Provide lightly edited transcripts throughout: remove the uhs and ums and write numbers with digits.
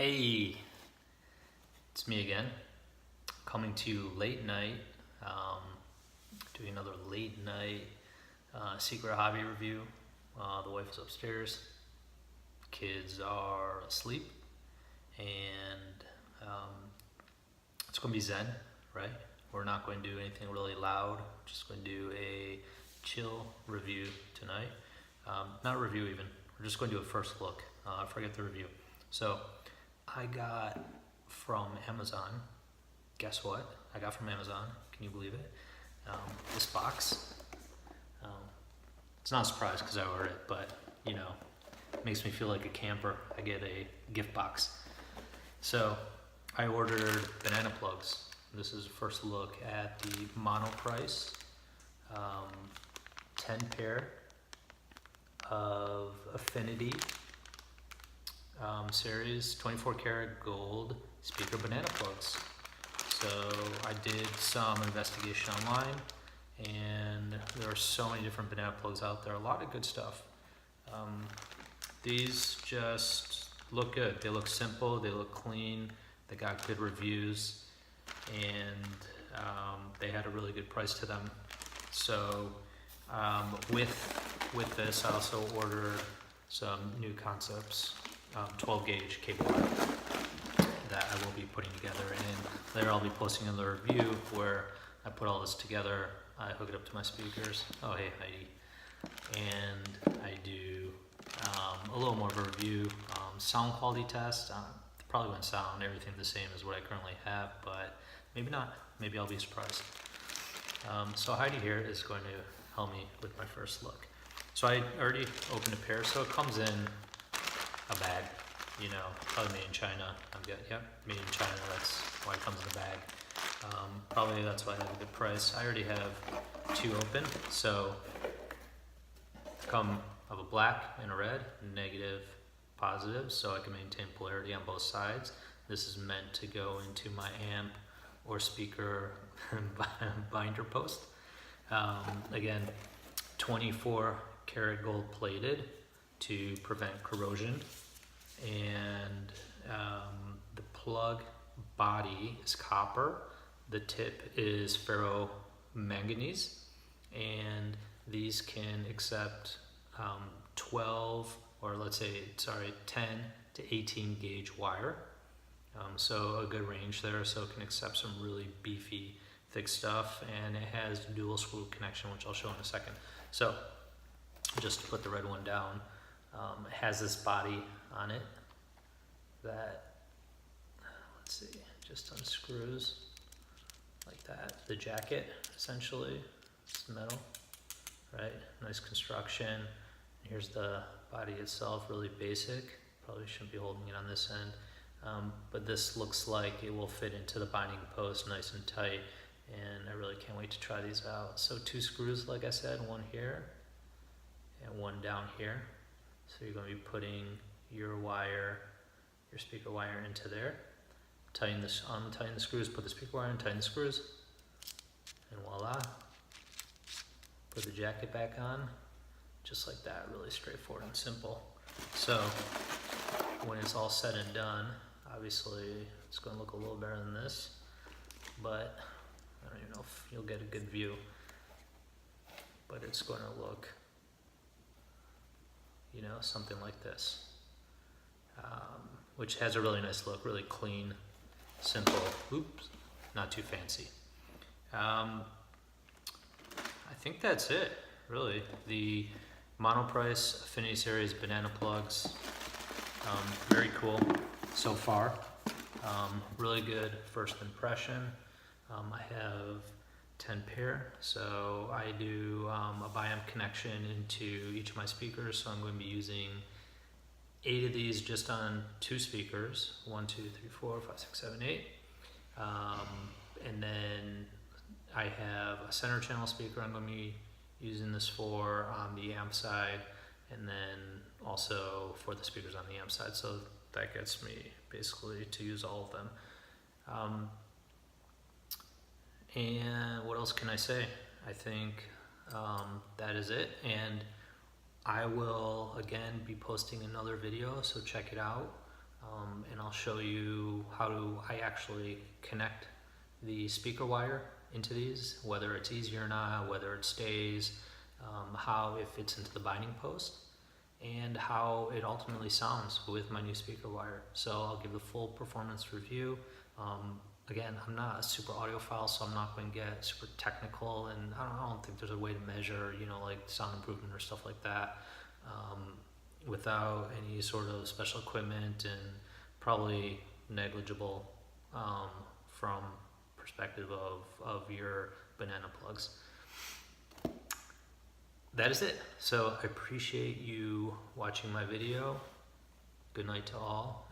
Hey, it's me again, coming to you late night, doing another late night secret hobby review. The wife is upstairs, kids are asleep, and it's going to be zen, right? We're not going to do anything really loud, just going to do a chill review tonight. Not review even, we're just going to do a first look, forget the review. So I got from Amazon, guess what? I got from Amazon, can you believe it? This box. It's not a surprise because I ordered it, but you know, it makes me feel like a camper. I get a gift box. So I ordered banana plugs. This is a first look at the Monoprice 10 pair of Affinity series 24 karat gold speaker banana plugs. So I did some investigation online, and there are so many different banana plugs out there, a lot of good stuff. These just look good. They look simple, they look clean, they got good reviews, and they had a really good price to them. So with this, I also ordered some new concepts, 12 gauge cable that I will be putting together, and later I'll be posting another review where I put all this together. I hook it up to my speakers. Oh hey Heidi. And I do a little more of a review, sound quality test. Probably won't sound everything the same as what I currently have, but maybe not. Maybe I'll be surprised. So Heidi here is going to help me with my first look. So I already opened a pair, so it comes in a bag, you know, probably made in China. I'm good. Yep, made in China. That's why it comes in a bag. Probably that's why I have a good price. I already have two open, so come of a black and a red, negative, positive, so I can maintain polarity on both sides. This is meant to go into my amp or speaker binder post. Again, 24 karat gold plated to prevent corrosion, and the plug body is copper, the tip is ferromanganese, and these can accept 12 or let's say 10 to 18 gauge wire, so a good range there, so it can accept some really beefy thick stuff, and it has dual screw connection, which I'll show in a second. So just to put the red one down, it has this body on it that, let's see, just unscrews like that. The jacket, essentially, it's metal, right? Nice construction. Here's the body itself, really basic. Probably shouldn't be holding it on this end, but this looks like it will fit into the binding post nice and tight, and I really can't wait to try these out. So two screws, like I said, one here and one down here. So you're going to be putting your wire, your speaker wire into there. Tighten this, untighten the screws, put the speaker wire in, tighten the screws, and voila. Put the jacket back on, just like that, really straightforward and simple. So when it's all said and done, obviously it's going to look a little better than this, but I don't even know if you'll get a good view, but it's going to look, you know, something like this, which has a really nice look, really clean, simple, oops, not too fancy. I think that's it, really. The Monoprice Affinity Series banana plugs, very cool so far. Really good first impression. I have 10 pair, so I do a bi-amp connection into each of my speakers, so I'm going to be using 8 of these just on 2 speakers, 1, 2, 3, 4, 5, 6, 7, 8, and then I have a center channel speaker I'm going to be using this for on the amp side, and then also for the speakers on the amp side, so that gets me basically to use all of them. And what else can I say? I think that is it, and I will again be posting another video, so check it out. and I'll show you how I actually connect the speaker wire into these, whether it's easy or not, whether it stays, how it fits into the binding post, and how it ultimately sounds with my new speaker wire. So I'll give the full performance review. Again, I'm not a super audiophile, so I'm not going to get super technical, and I don't think there's a way to measure, like sound improvement or stuff like that, without any sort of special equipment, and probably negligible from perspective of your banana plugs. That is it. So I appreciate you watching my video. Good night to all,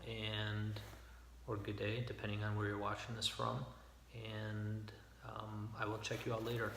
or good day, depending on where you're watching this from. And I will check you out later.